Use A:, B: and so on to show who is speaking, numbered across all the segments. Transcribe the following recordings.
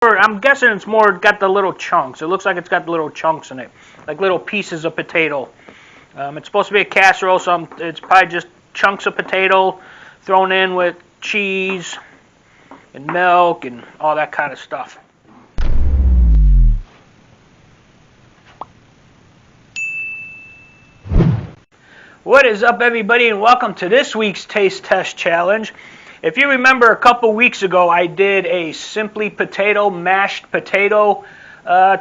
A: I'm guessing it's more got the little chunks. It looks like it's got the little chunks in it, like little pieces of potato. It's supposed to be a casserole, so it's probably just chunks of potato thrown in with cheese and milk and all that kind of stuff. What is up, everybody, and welcome to this week's Taste Test Challenge. If you remember, a couple weeks ago, I did a simply potato, mashed potato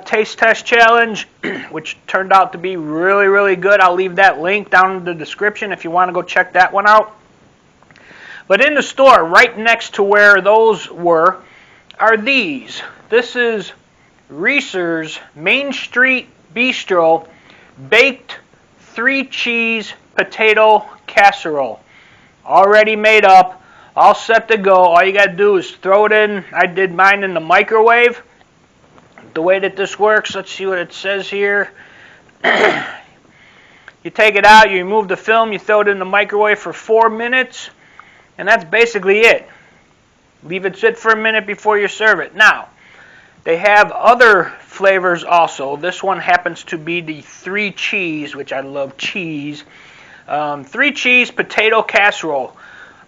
A: taste test challenge, which turned out to be really, really good. I'll leave that link down in the description if you want to go check that one out. But in the store, right next to where those were, are these. This is Reese's Main Street Bistro Baked 3-cheese potato casserole. Already made up, all set to go. All you got to do is throw it in. I did mine in the microwave. The way that this works, let's see what it says here. You take it out, you remove the film, you throw it in the microwave for 4 minutes, and that's basically it. Leave it sit for a minute before you serve it. Now, they have other flavors also. This one happens to be the 3-cheese, which I love cheese. 3-cheese potato casserole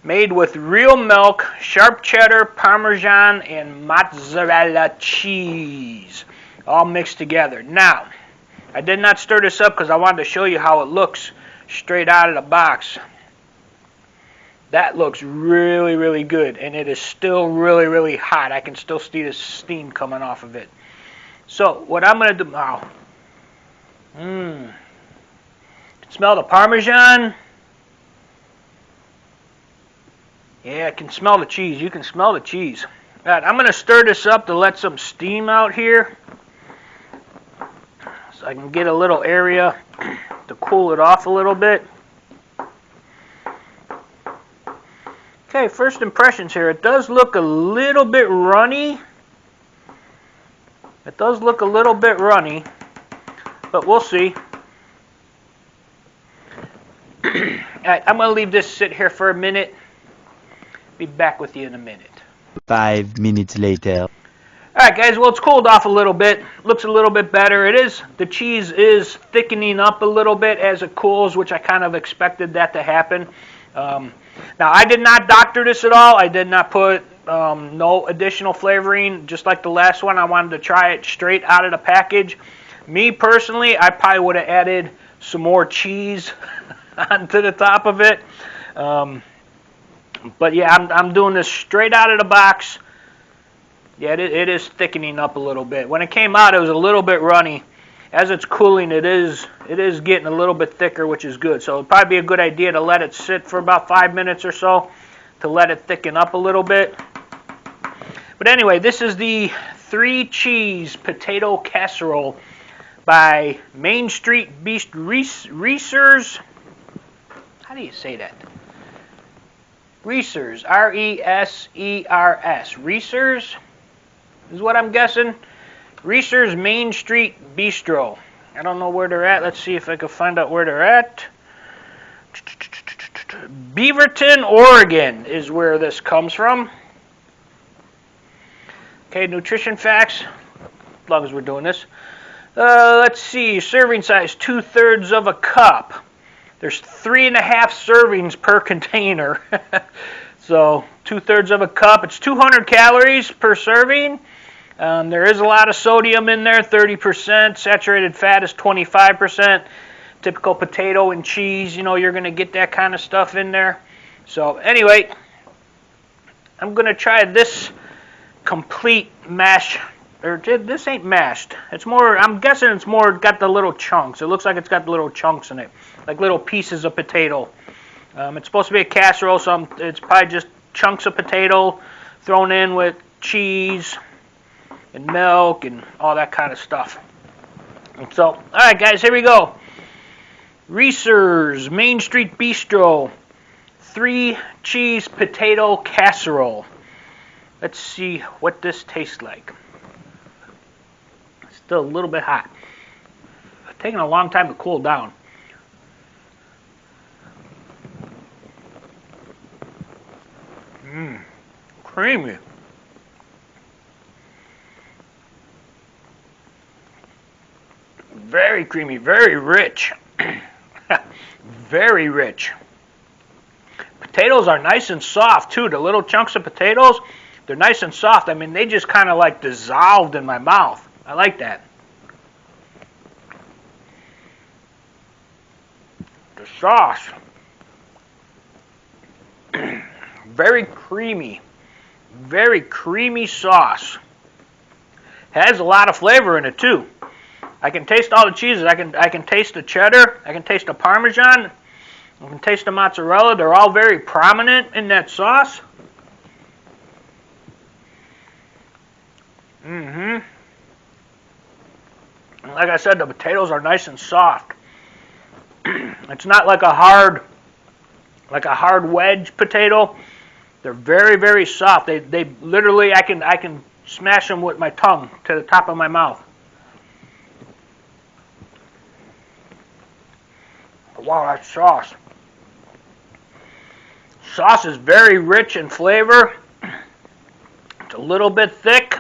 A: made with real milk, sharp cheddar, Parmesan, and mozzarella cheese, all mixed together. Now, I did not stir this up because I wanted to show you how it looks straight out of the box. That looks really, really good, and it is still really, really hot. I can still see the steam coming off of it. So, what I'm going to do now, smell the Parmesan. Yeah, I can smell the cheese. You can smell the cheese. All right, I'm going to stir this up to let some steam out here so I can get a little area to cool it off a little bit. Okay, first impressions here. It does look a little bit runny. It does look a little bit runny, but we'll see. Alright, I'm going to leave this sit here for a minute. Be back with you in a minute.
B: 5 minutes later.
A: Alright guys, well, it's cooled off a little bit. Looks a little bit better. The cheese is thickening up a little bit as it cools, which I kind of expected that to happen. Now, I did not doctor this at all. I did not put no additional flavoring. Just like the last one, I wanted to try it straight out of the package. Me personally, I probably would have added some more cheese onto the top of it. But yeah, I'm doing this straight out of the box. Yeah, it is thickening up a little bit. When it came out, it was a little bit runny. As it's cooling, it is getting a little bit thicker, which is good. So it'd probably be a good idea to let it sit for about 5 minutes or so to let it thicken up a little bit. But anyway, this is the 3-cheese potato casserole by Main Street Reese's. How do you say that? Reese's, R-E-S-E-R-S. Reese's is what I'm guessing. Reese's Main Street Bistro. I don't know where they're at. Let's see if I can find out where they're at. Beaverton, Oregon is where this comes from. Okay, nutrition facts, as long as we're doing this. Let's see, serving size, 2/3 of a cup. There's 3.5 servings per container. So 2/3 of a cup. It's 200 calories per serving. There is a lot of sodium in there, 30%. Saturated fat is 25%. Typical potato and cheese, you know, you're going to get that kind of stuff in there. So anyway, I'm going to try this complete mash. Or this ain't mashed. It's more, I'm guessing it's more got the little chunks. It looks like it's got the little chunks in it, like little pieces of potato. It's supposed to be a casserole, so it's probably just chunks of potato thrown in with cheese and milk and all that kind of stuff. And so, all right, guys, here we go. Reese's Main Street Bistro 3-cheese potato casserole. Let's see what this tastes like. It's still a little bit hot. It's taking a long time to cool down. Creamy. Very creamy, very rich. Very rich. Potatoes are nice and soft too. The little chunks of potatoes, they're nice and soft. I mean, they just kind of like dissolved in my mouth. I like that. The sauce, very creamy sauce. Has a lot of flavor in it too. I can taste all the cheeses. I can taste the cheddar. I can taste the Parmesan. I can taste the mozzarella. They're all very prominent in that sauce. Like I said, the potatoes are nice and soft. It's not like a hard wedge potato. They're very, very soft. They literally, I can smash them with my tongue to the top of my mouth. Wow, that sauce. Sauce is very rich in flavor. It's a little bit thick,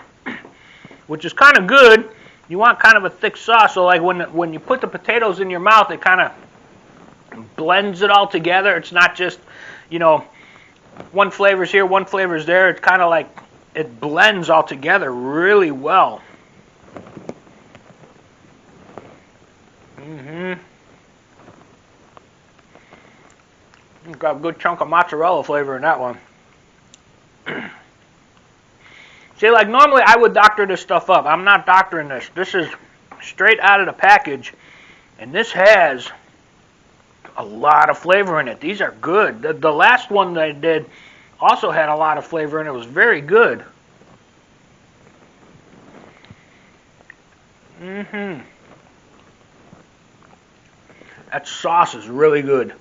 A: which is kind of good. You want kind of a thick sauce, so like when you put the potatoes in your mouth, it kind of blends it all together. It's not just, you know, one flavor's here, one flavor's there. It's kind of like it blends all together really well. Got a good chunk of mozzarella flavor in that one. See, like normally I would doctor this stuff up. I'm not doctoring this. This is straight out of the package, and this has a lot of flavor in it. These are good. The last one that I did also had a lot of flavor, and it was very good. That sauce is really good.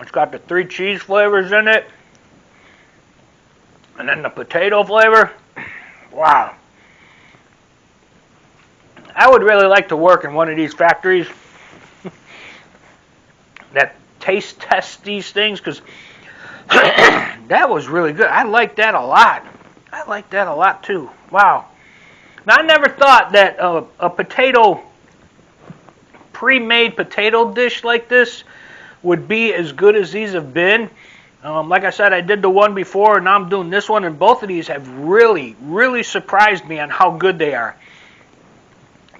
A: It's got the 3 cheese flavors in it, and then the potato flavor. Wow. I would really like to work in one of these factories that taste test these things, because that was really good. I like that a lot. I like that a lot too. Wow. Now, I never thought that a pre-made potato dish like this would be as good as these have been. Like I said, I did the one before, and now I'm doing this one, and both of these have really, really surprised me on how good they are.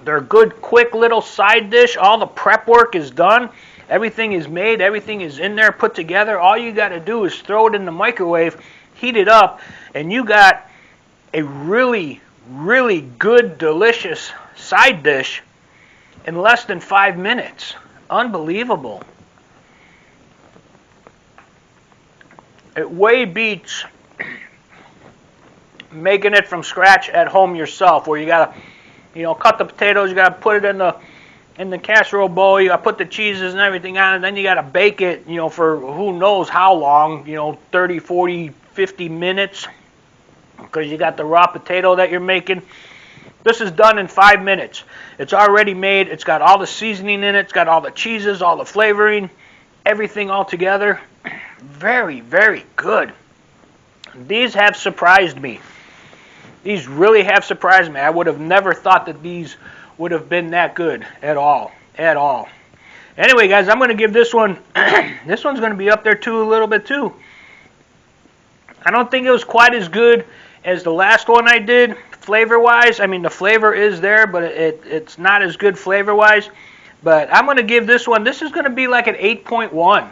A: They're a good, quick little side dish. All the prep work is done. Everything is made. Everything is in there, put together. All you got to do is throw it in the microwave, heat it up, and you got a really, really good, delicious side dish in less than 5 minutes. Unbelievable. It way beats making it from scratch at home yourself, where you gotta, cut the potatoes, you gotta put it in the casserole bowl, you gotta put the cheeses and everything on it, then you gotta bake it, for who knows how long, 30, 40, 50 minutes, because you got the raw potato that you're making. This is done in 5 minutes. It's already made. It's got all the seasoning in it. It's got all the cheeses, all the flavoring, everything all together. Very, very good. These have surprised me. These really have surprised me. I would have never thought that these would have been that good at all. At all. Anyway, guys, I'm going to give this one, this one's going to be up there too, a little bit too. I don't think it was quite as good as the last one I did, flavor-wise. I mean, the flavor is there, but it's not as good flavor-wise. But I'm going to give this one, this is going to be like an 8.1.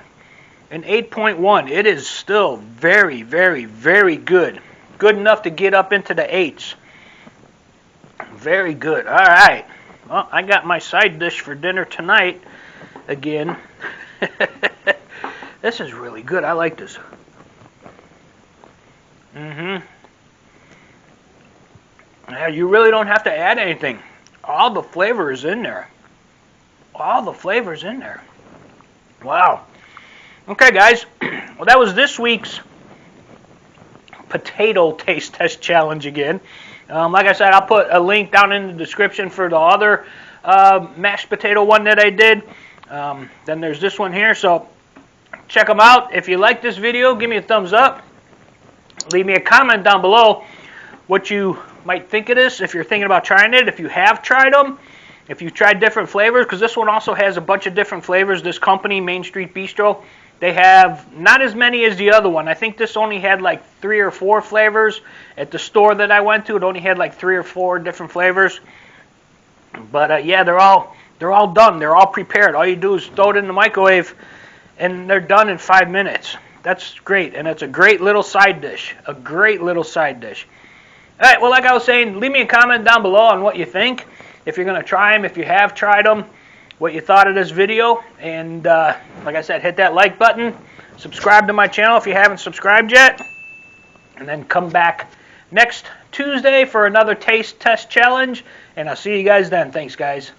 A: An 8.1. It is still very, very, very good. Good enough to get up into the 8s. Very good. All right. Well, I got my side dish for dinner tonight again. This is really good. I like this. Yeah, you really don't have to add anything. All the flavor is in there. All the flavor is in there. Wow. Okay, guys. Well, that was this week's potato taste test challenge again. Like I said, I'll put a link down in the description for the other mashed potato one that I did. Then there's this one here, so check them out. If you like this video, give me a thumbs up. Leave me a comment down below what you might think of this, if you're thinking about trying it, if you have tried them. If you've tried different flavors, because this one also has a bunch of different flavors, this company, Main Street Bistro, they have not as many as the other one. I think this only had like 3 or 4 flavors. At the store that I went to, it only had like 3 or 4 different flavors. But yeah, they're all done. They're all prepared. All you do is throw it in the microwave, and they're done in 5 minutes. That's great, and it's a great little side dish. A great little side dish. All right, well, like I was saying, leave me a comment down below on what you think. If you're going to try them, if you have tried them, what you thought of this video. And like I said, hit that like button. Subscribe to my channel if you haven't subscribed yet. And then come back next Tuesday for another taste test challenge. And I'll see you guys then. Thanks, guys.